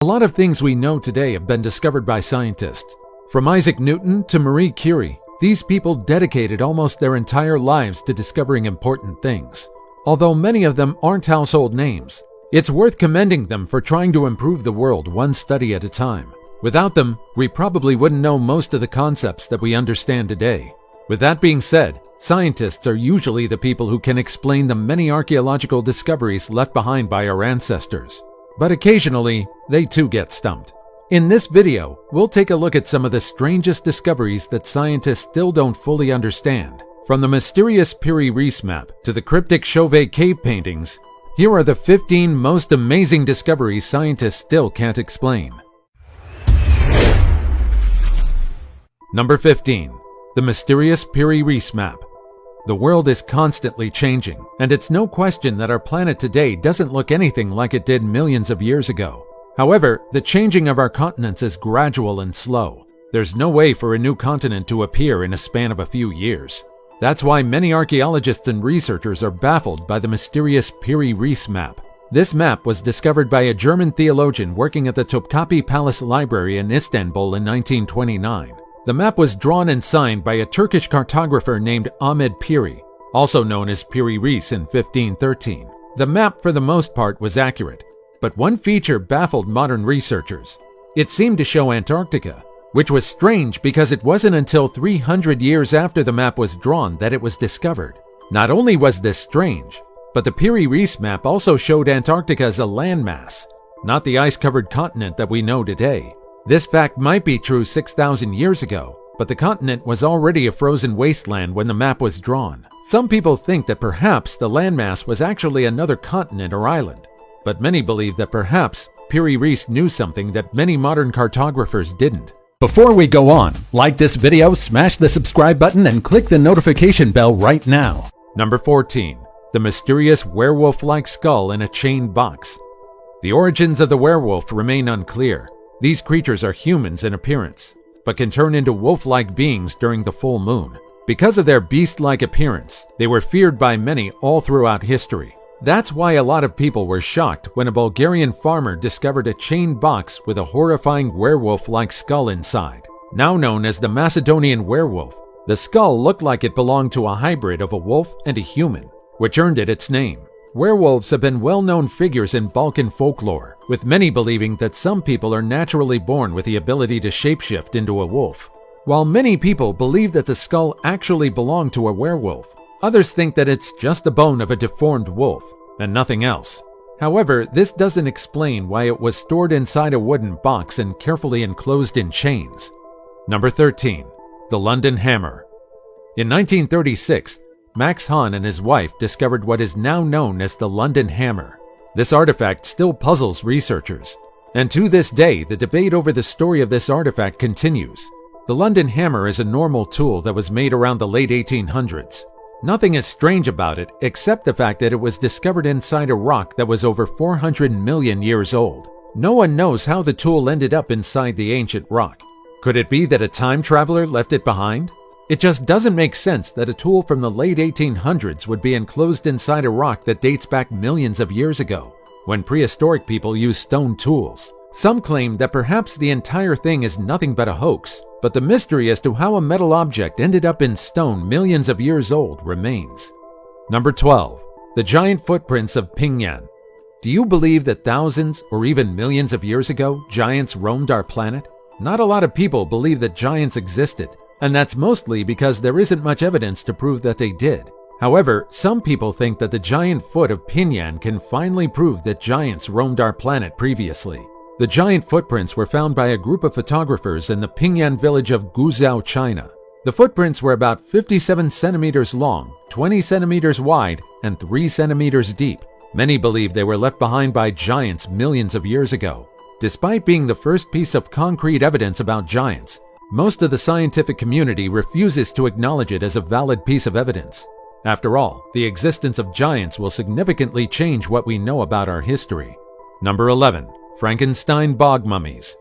A lot of things we know today have been discovered by scientists. From Isaac Newton to Marie Curie, these people dedicated almost their entire lives to discovering important things. Although many of them aren't household names, it's worth commending them for trying to improve the world one study at a time. Without them, we probably wouldn't know most of the concepts that we understand today. With that being said, scientists are usually the people who can explain the many archaeological discoveries left behind by our ancestors. But occasionally, they too get stumped. In this video, we'll take a look at some of the strangest discoveries that scientists still don't fully understand. From the mysterious Piri Reis map to the cryptic Chauvet cave paintings, here are the 15 most amazing discoveries scientists still can't explain. Number 15. The mysterious Piri Reis map. The world is constantly changing, and it's no question that our planet today doesn't look anything like it did millions of years ago. However, the changing of our continents is gradual and slow. There's no way for a new continent to appear in a span of a few years. That's why many archaeologists and researchers are baffled by the mysterious Piri Reis map. This map was discovered by a German theologian working at the Topkapi Palace Library in Istanbul in 1929. The map was drawn and signed by a Turkish cartographer named Ahmed Piri, also known as Piri Reis, in 1513. The map for the most part was accurate, but one feature baffled modern researchers. It seemed to show Antarctica, which was strange because it wasn't until 300 years after the map was drawn that it was discovered. Not only was this strange, but the Piri Reis map also showed Antarctica as a landmass, not the ice-covered continent that we know today. This fact might be true 6,000 years ago, but the continent was already a frozen wasteland when the map was drawn. Some people think that perhaps the landmass was actually another continent or island, but many believe that perhaps Piri Reis knew something that many modern cartographers didn't. Before we go on, like this video, smash the subscribe button, and click the notification bell right now. Number 14. The mysterious werewolf-like skull in a chain box. The origins of the werewolf remain unclear. These creatures are humans in appearance, but can turn into wolf-like beings during the full moon. Because of their beast-like appearance, they were feared by many all throughout history. That's why a lot of people were shocked when a Bulgarian farmer discovered a chain box with a horrifying werewolf-like skull inside. Now known as the Macedonian werewolf, the skull looked like it belonged to a hybrid of a wolf and a human, which earned it its name. Werewolves have been well-known figures in Balkan folklore, with many believing that some people are naturally born with the ability to shapeshift into a wolf. While many people believe that the skull actually belonged to a werewolf, others think that it's just the bone of a deformed wolf and nothing else. However, this doesn't explain why it was stored inside a wooden box and carefully enclosed in chains. Number 13. The London Hammer. In 1936, Max Hahn and his wife discovered what is now known as the London Hammer. This artifact still puzzles researchers, and to this day the debate over the story of this artifact continues. The London Hammer is a normal tool that was made around the late 1800s. Nothing is strange about it except the fact that it was discovered inside a rock that was over 400 million years old. No one knows how the tool ended up inside the ancient rock. Could it be that a time traveler left it behind? It just doesn't make sense that a tool from the late 1800s would be enclosed inside a rock that dates back millions of years ago, when prehistoric people used stone tools. Some claim that perhaps the entire thing is nothing but a hoax, but the mystery as to how a metal object ended up in stone millions of years old remains. Number 12. The giant footprints of Pingyan. Do you believe that thousands or even millions of years ago, giants roamed our planet? Not a lot of people believe that giants existed, and that's mostly because there isn't much evidence to prove that they did. However, some people think that the giant foot of Pingyan can finally prove that giants roamed our planet previously. The giant footprints were found by a group of photographers in the Pingyan village of Guizhou, China. The footprints were about 57 centimeters long, 20 centimeters wide, and 3 centimeters deep. Many believe they were left behind by giants millions of years ago. Despite being the first piece of concrete evidence about giants, most of the scientific community refuses to acknowledge it as a valid piece of evidence. After all, the existence of giants will significantly change what we know about our history. Number 11. Frankenstein bog mummies.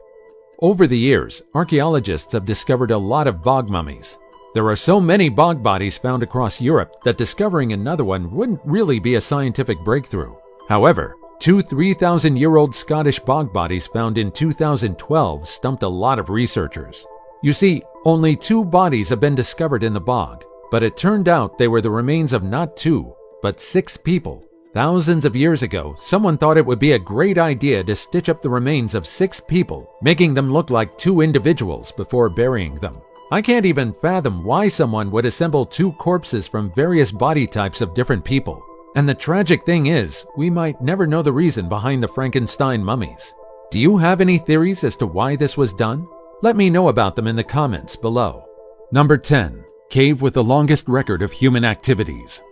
Over the years, archaeologists have discovered a lot of bog mummies. There are so many bog bodies found across Europe that discovering another one wouldn't really be a scientific breakthrough. However, Two 3,000-year-old Scottish bog bodies found in 2012 stumped a lot of researchers. You see, only 2 bodies have been discovered in the bog, but it turned out they were the remains of not 2, but 6 people. Thousands of years ago, someone thought it would be a great idea to stitch up the remains of 6 people, making them look like 2 individuals before burying them. I can't even fathom why someone would assemble 2 corpses from various body types of different people. And the tragic thing is, we might never know the reason behind the Frankenstein mummies. Do you have any theories as to why this was done? Let me know about them in the comments below. Number 10. Cave with the longest record of human activities.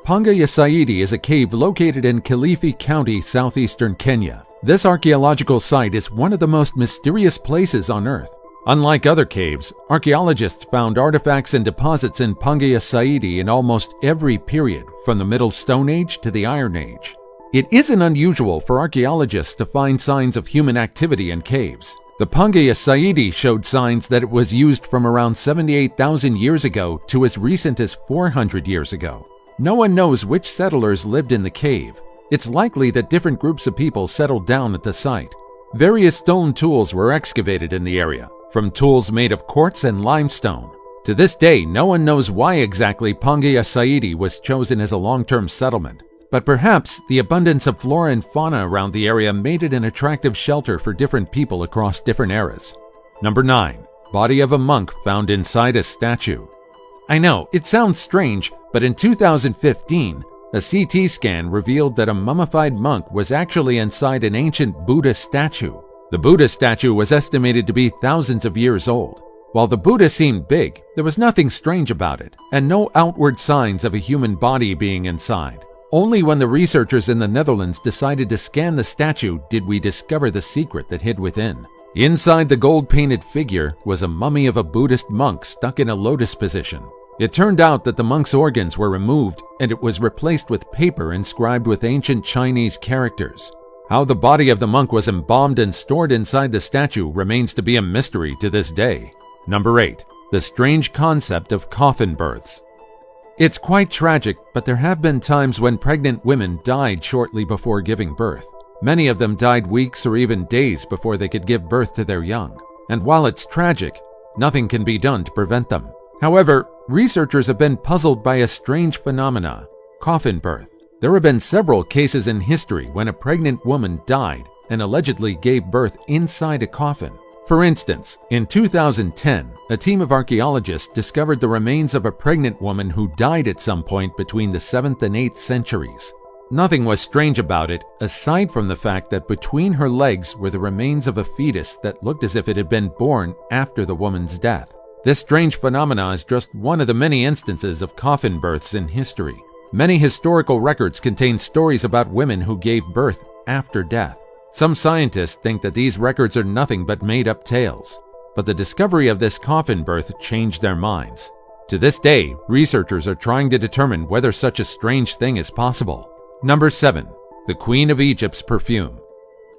Panga ya Saidi is a cave located in Kilifi County, southeastern Kenya. This archaeological site is one of the most mysterious places on Earth. Unlike other caves, archaeologists found artifacts and deposits in Panga ya Saidi in almost every period, from the Middle Stone Age to the Iron Age. It isn't unusual for archaeologists to find signs of human activity in caves. The Panga ya Saidi showed signs that it was used from around 78,000 years ago to as recent as 400 years ago. No one knows which settlers lived in the cave. It's likely that different groups of people settled down at the site. Various stone tools were excavated in the area, from tools made of quartz and limestone. To this day, no one knows why exactly Panga ya Saidi was chosen as a long-term settlement, but perhaps the abundance of flora and fauna around the area made it an attractive shelter for different people across different eras. Number 9. Body of a monk found inside a statue. I know, it sounds strange, but in 2015, a CT scan revealed that a mummified monk was actually inside an ancient Buddha statue. The Buddha statue was estimated to be thousands of years old. While the Buddha seemed big, there was nothing strange about it, and no outward signs of a human body being inside. Only when the researchers in the Netherlands decided to scan the statue did we discover the secret that hid within. Inside the gold-painted figure was a mummy of a Buddhist monk stuck in a lotus position. It turned out that the monk's organs were removed, and it was replaced with paper inscribed with ancient Chinese characters. How the body of the monk was embalmed and stored inside the statue remains to be a mystery to this day. Number 8. The strange concept of coffin births. It's quite tragic, but there have been times when pregnant women died shortly before giving birth. Many of them died weeks or even days before they could give birth to their young. And while it's tragic, nothing can be done to prevent them. However, researchers have been puzzled by a strange phenomena: coffin birth. There have been several cases in history when a pregnant woman died and allegedly gave birth inside a coffin. For instance, in 2010, a team of archaeologists discovered the remains of a pregnant woman who died at some point between the 7th and 8th centuries. Nothing was strange about it, aside from the fact that between her legs were the remains of a fetus that looked as if it had been born after the woman's death. This strange phenomena is just one of the many instances of coffin births in history. Many historical records contain stories about women who gave birth after death. Some scientists think that these records are nothing but made-up tales, but the discovery of this coffin birth changed their minds. To this day, researchers are trying to determine whether such a strange thing is possible. Number 7. The Queen of Egypt's perfume.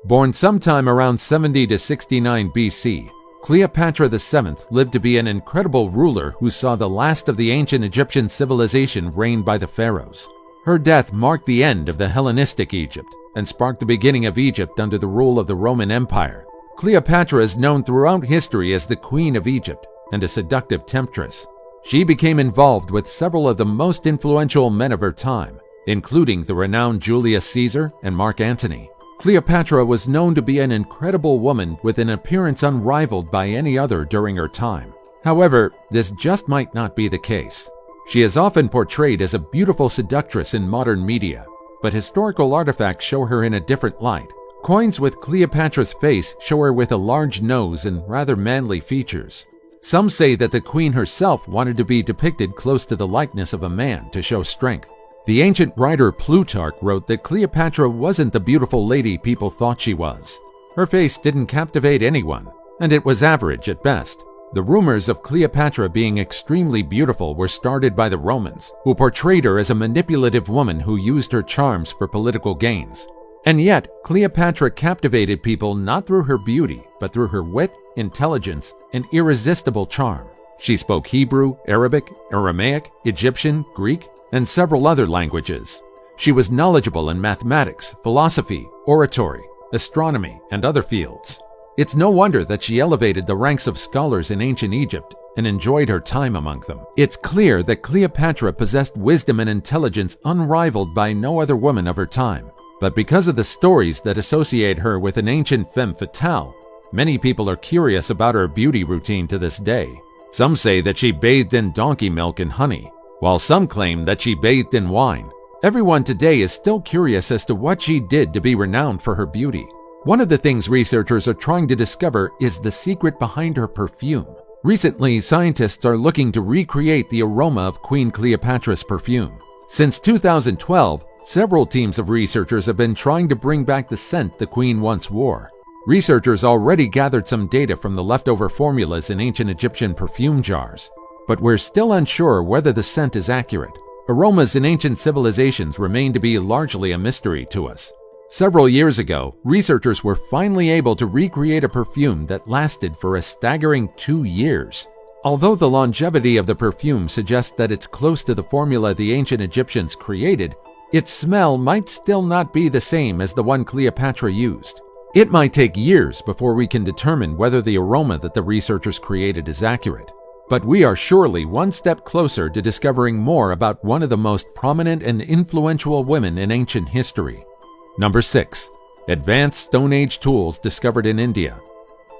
Born sometime around 70 to 69 BC, Cleopatra VII lived to be an incredible ruler who saw the last of the ancient Egyptian civilization reigned by the pharaohs. Her death marked the end of the Hellenistic Egypt and sparked the beginning of Egypt under the rule of the Roman Empire. Cleopatra is known throughout history as the Queen of Egypt and a seductive temptress. She became involved with several of the most influential men of her time, including the renowned Julius Caesar and Mark Antony. Cleopatra was known to be an incredible woman with an appearance unrivaled by any other during her time. However, this just might not be the case. She is often portrayed as a beautiful seductress in modern media, but historical artifacts show her in a different light. Coins with Cleopatra's face show her with a large nose and rather manly features. Some say that the queen herself wanted to be depicted close to the likeness of a man to show strength. The ancient writer Plutarch wrote that Cleopatra wasn't the beautiful lady people thought she was. Her face didn't captivate anyone, and it was average at best. The rumors of Cleopatra being extremely beautiful were started by the Romans, who portrayed her as a manipulative woman who used her charms for political gains. And yet, Cleopatra captivated people not through her beauty, but through her wit, intelligence, and irresistible charm. She spoke Hebrew, Arabic, Aramaic, Egyptian, Greek, and several other languages. She was knowledgeable in mathematics, philosophy, oratory, astronomy, and other fields. It's no wonder that she elevated the ranks of scholars in ancient Egypt and enjoyed her time among them. It's clear that Cleopatra possessed wisdom and intelligence unrivaled by no other woman of her time. But because of the stories that associate her with an ancient femme fatale, many people are curious about her beauty routine to this day. Some say that she bathed in donkey milk and honey, while some claim that she bathed in wine. Everyone today is still curious as to what she did to be renowned for her beauty. One of the things researchers are trying to discover is the secret behind her perfume. Recently, scientists are looking to recreate the aroma of Queen Cleopatra's perfume. Since 2012, several teams of researchers have been trying to bring back the scent the Queen once wore. Researchers already gathered some data from the leftover formulas in ancient Egyptian perfume jars, but we're still unsure whether the scent is accurate. Aromas in ancient civilizations remain to be largely a mystery to us. Several years ago, researchers were finally able to recreate a perfume that lasted for a staggering 2 years. Although the longevity of the perfume suggests that it's close to the formula the ancient Egyptians created, its smell might still not be the same as the one Cleopatra used. It might take years before we can determine whether the aroma that the researchers created is accurate. But we are surely one step closer to discovering more about one of the most prominent and influential women in ancient history. Number 6. Advanced Stone Age tools discovered in India.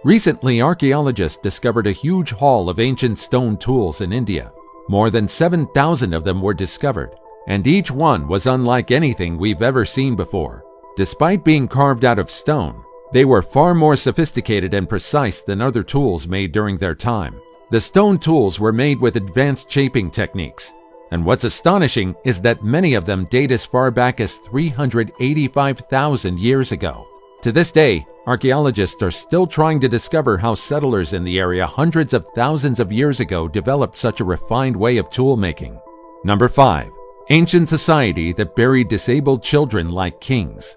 Recently, archaeologists discovered a huge haul of ancient stone tools in India. More than 7,000 of them were discovered, and each one was unlike anything we've ever seen before. Despite being carved out of stone, they were far more sophisticated and precise than other tools made during their time. The stone tools were made with advanced shaping techniques, and what's astonishing is that many of them date as far back as 385,000 years ago. To this day, archaeologists are still trying to discover how settlers in the area hundreds of thousands of years ago developed such a refined way of tool making. Number 5. Ancient society that buried disabled children like kings.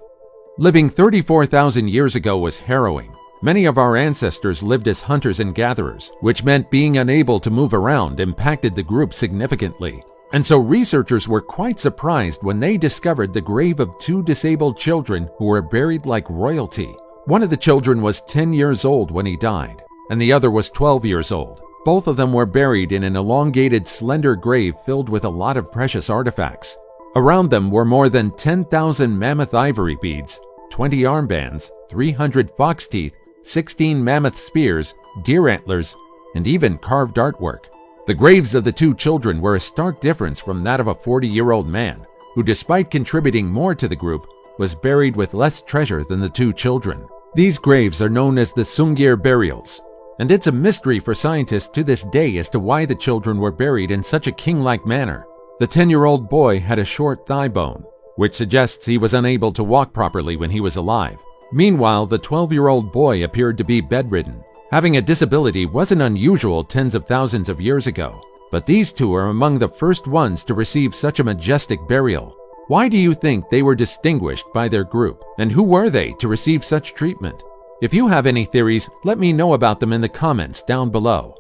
Living 34,000 years ago was harrowing. Many of our ancestors lived as hunters and gatherers, which meant being unable to move around impacted the group significantly. And so researchers were quite surprised when they discovered the grave of 2 disabled children who were buried like royalty. One of the children was 10 years old when he died, and the other was 12 years old. Both of them were buried in an elongated, slender grave filled with a lot of precious artifacts. Around them were more than 10,000 mammoth ivory beads, 20 armbands, 300 fox teeth, 16 mammoth spears, deer antlers, and even carved artwork. The graves of the 2 children were a stark difference from that of a 40-year-old man, who despite contributing more to the group, was buried with less treasure than the 2 children. These graves are known as the Sungir burials, and it's a mystery for scientists to this day as to why the children were buried in such a king-like manner. The 10-year-old boy had a short thigh bone, which suggests he was unable to walk properly when he was alive. Meanwhile, the 12-year-old boy appeared to be bedridden. Having a disability wasn't unusual tens of thousands of years ago, but these 2 are among the first ones to receive such a majestic burial. Why do you think they were distinguished by their group, and who were they to receive such treatment? If you have any theories, let me know about them in the comments down below.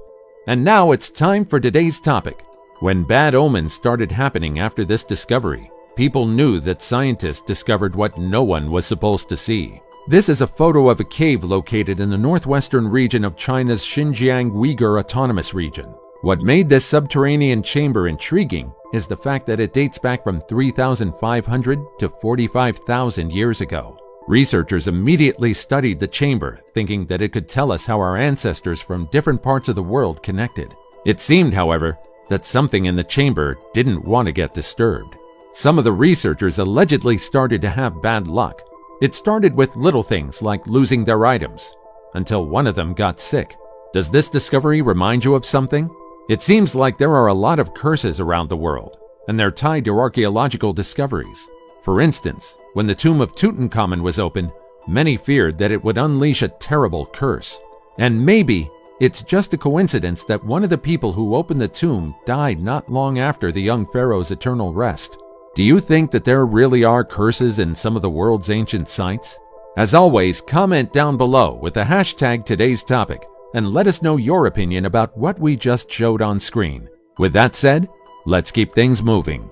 And now it's time for today's topic. When bad omens started happening after this discovery, people knew that scientists discovered what no one was supposed to see. This is a photo of a cave located in the northwestern region of China's Xinjiang Uyghur Autonomous Region. What made this subterranean chamber intriguing is the fact that it dates back from 3,500 to 45,000 years ago. Researchers immediately studied the chamber, thinking that it could tell us how our ancestors from different parts of the world connected. It seemed, however, that something in the chamber didn't want to get disturbed. Some of the researchers allegedly started to have bad luck. It started with little things like losing their items, until one of them got sick. Does this discovery remind you of something? It seems like there are a lot of curses around the world, and they're tied to archaeological discoveries. For instance, when the tomb of Tutankhamun was opened, many feared that it would unleash a terrible curse. And maybe it's just a coincidence that one of the people who opened the tomb died not long after the young pharaoh's eternal rest. Do you think that there really are curses in some of the world's ancient sites? As always, comment down below with the hashtag today's topic and let us know your opinion about what we just showed on screen. With that said, let's keep things moving.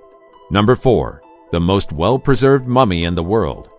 Number 4. the most well-preserved mummy in the world.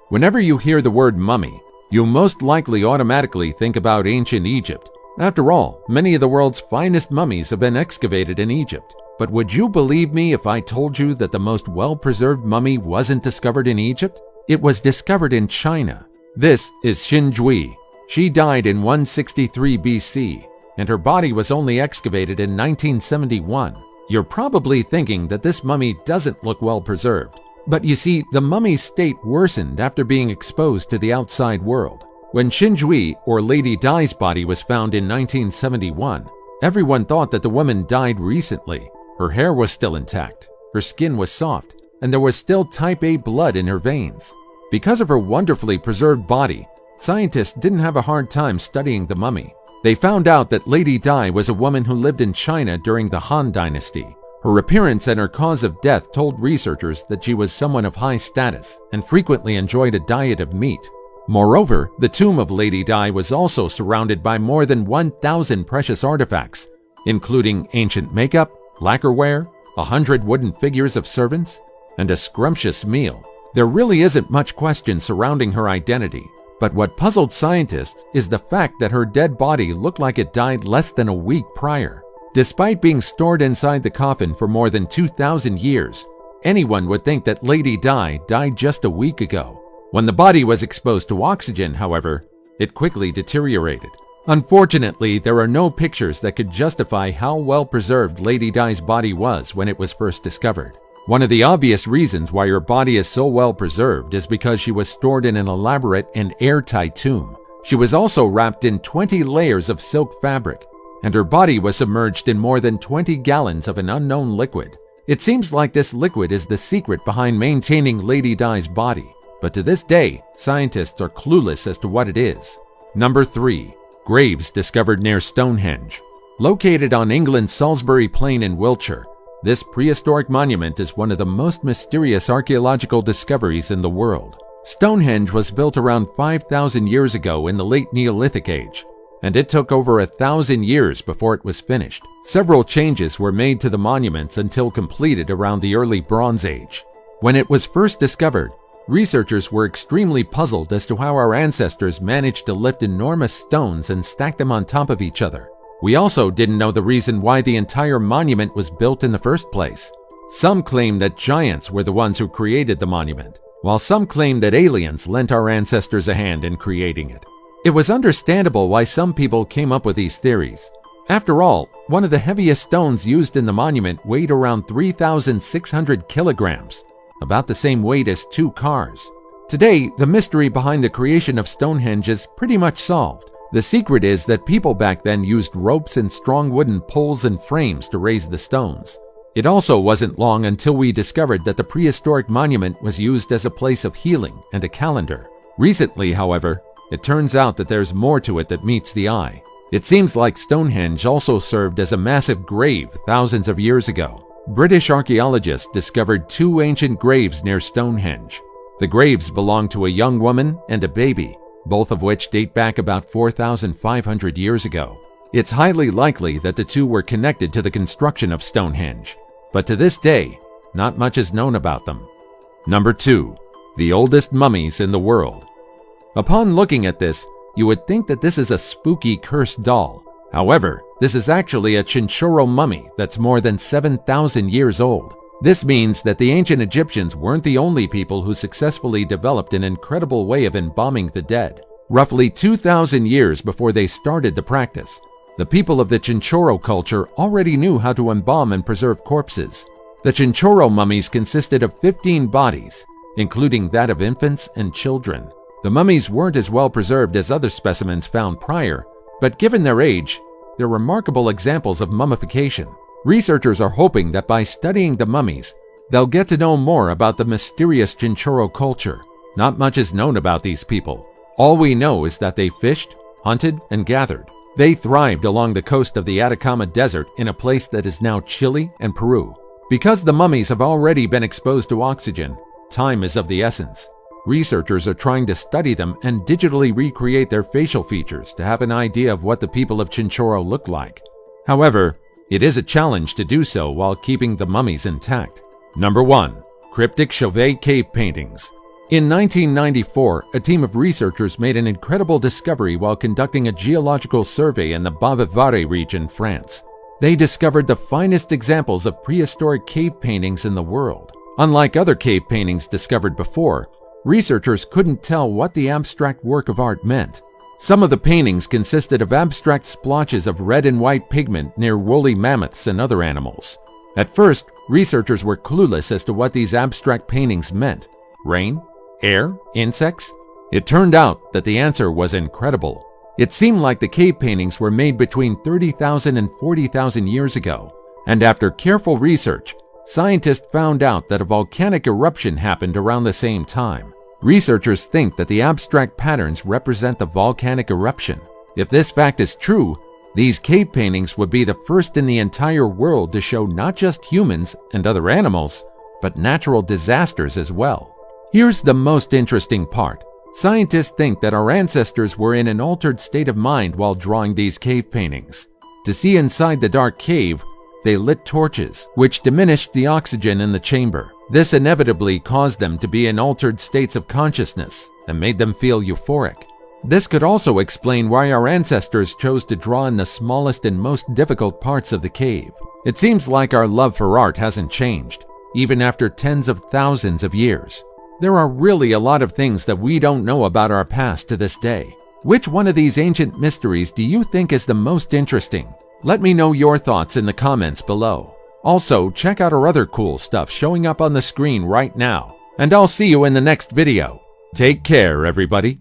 Whenever you hear the word mummy, you most likely automatically think about ancient Egypt. After all, many of the world's finest mummies have been excavated in Egypt. But would you believe me if I told you that the most well-preserved mummy wasn't discovered in Egypt? It was discovered in China. This is Xin Zhui. She died in 163 BC, and her body was only excavated in 1971. You're probably thinking that this mummy doesn't look well preserved. But you see, the mummy's state worsened after being exposed to the outside world. When Xin Zhui, or Lady Di's body was found in 1971, everyone thought that the woman died recently. Her hair was still intact, her skin was soft, and there was still type A blood in her veins. Because of her wonderfully preserved body, scientists didn't have a hard time studying the mummy. They found out that Lady Di was a woman who lived in China during the Han Dynasty. Her appearance and her cause of death told researchers that she was someone of high status and frequently enjoyed a diet of meat. Moreover, the tomb of Lady Di was also surrounded by more than 1,000 precious artifacts, including ancient makeup, lacquerware, 100 wooden figures of servants, and a scrumptious meal. There really isn't much question surrounding her identity. But what puzzled scientists is the fact that her dead body looked like it died less than a week prior. Despite being stored inside the coffin for more than 2,000 years, anyone would think that Lady Di died just a week ago. When the body was exposed to oxygen, however, it quickly deteriorated. Unfortunately, there are no pictures that could justify how well preserved Lady Di's body was when it was first discovered. One of the obvious reasons why her body is so well preserved is because she was stored in an elaborate and airtight tomb. She was also wrapped in 20 layers of silk fabric, and her body was submerged in more than 20 gallons of an unknown liquid. It seems like this liquid is the secret behind maintaining Lady Di's body, but to this day, scientists are clueless as to what it is. Number 3. Graves discovered near Stonehenge. Located on England's Salisbury Plain in Wiltshire, this prehistoric monument is one of the most mysterious archaeological discoveries in the world. Stonehenge was built around 5,000 years ago in the late Neolithic age, and it took over 1,000 years before it was finished. Several changes were made to the monuments until completed around the early Bronze Age. When it was first discovered, researchers were extremely puzzled as to how our ancestors managed to lift enormous stones and stack them on top of each other. We also didn't know the reason why the entire monument was built in the first place. Some claim that giants were the ones who created the monument, while some claim that aliens lent our ancestors a hand in creating it. It was understandable why some people came up with these theories. After all, one of the heaviest stones used in the monument weighed around 3,600 kilograms, about the same weight as 2 cars. Today, the mystery behind the creation of Stonehenge is pretty much solved. The secret is that people back then used ropes and strong wooden poles and frames to raise the stones. It also wasn't long until we discovered that the prehistoric monument was used as a place of healing and a calendar. Recently, however, it turns out that there's more to it that meets the eye. It seems like Stonehenge also served as a massive grave thousands of years ago. British archaeologists discovered 2 ancient graves near Stonehenge. The graves belonged to a young woman and a baby, both of which date back about 4,500 years ago. It's highly likely that the two were connected to the construction of Stonehenge, but to this day, not much is known about them. Number 2. The oldest mummies in the world. Upon looking at this, you would think that this is a spooky cursed doll. However, this is actually a Chinchorro mummy that's more than 7,000 years old. This means that the ancient Egyptians weren't the only people who successfully developed an incredible way of embalming the dead. Roughly 2,000 years before they started the practice, the people of the Chinchorro culture already knew how to embalm and preserve corpses. The Chinchorro mummies consisted of 15 bodies, including that of infants and children. The mummies weren't as well preserved as other specimens found prior, but given their age, they're remarkable examples of mummification. Researchers are hoping that by studying the mummies, they'll get to know more about the mysterious Chinchorro culture. Not much is known about these people. All we know is that they fished, hunted, and gathered. They thrived along the coast of the Atacama Desert in a place that is now Chile and Peru. Because the mummies have already been exposed to oxygen, time is of the essence. Researchers are trying to study them and digitally recreate their facial features to have an idea of what the people of Chinchorro look like. However, it is a challenge to do so while keeping the mummies intact. Number 1. Cryptic Chauvet Cave Paintings. In 1994, a team of researchers made an incredible discovery while conducting a geological survey in the Bas-de-Vaudrey region, France. They discovered the finest examples of prehistoric cave paintings in the world. Unlike other cave paintings discovered before, researchers couldn't tell what the abstract work of art meant. Some of the paintings consisted of abstract splotches of red and white pigment near woolly mammoths and other animals. At first, researchers were clueless as to what these abstract paintings meant. Rain? Air? Insects? It turned out that the answer was incredible. It seemed like the cave paintings were made between 30,000 and 40,000 years ago, and after careful research, scientists found out that a volcanic eruption happened around the same time. Researchers think that the abstract patterns represent the volcanic eruption. If this fact is true, these cave paintings would be the first in the entire world to show not just humans and other animals, but natural disasters as well. Here's the most interesting part. Scientists think that our ancestors were in an altered state of mind while drawing these cave paintings. To see inside the dark cave, they lit torches, which diminished the oxygen in the chamber. This inevitably caused them to be in altered states of consciousness and made them feel euphoric. This could also explain why our ancestors chose to draw in the smallest and most difficult parts of the cave. It seems like our love for art hasn't changed, even after tens of thousands of years. There are really a lot of things that we don't know about our past to this day. Which one of these ancient mysteries do you think is the most interesting? Let me know your thoughts in the comments below. Also, check out our other cool stuff showing up on the screen right now. And I'll see you in the next video. Take care, everybody.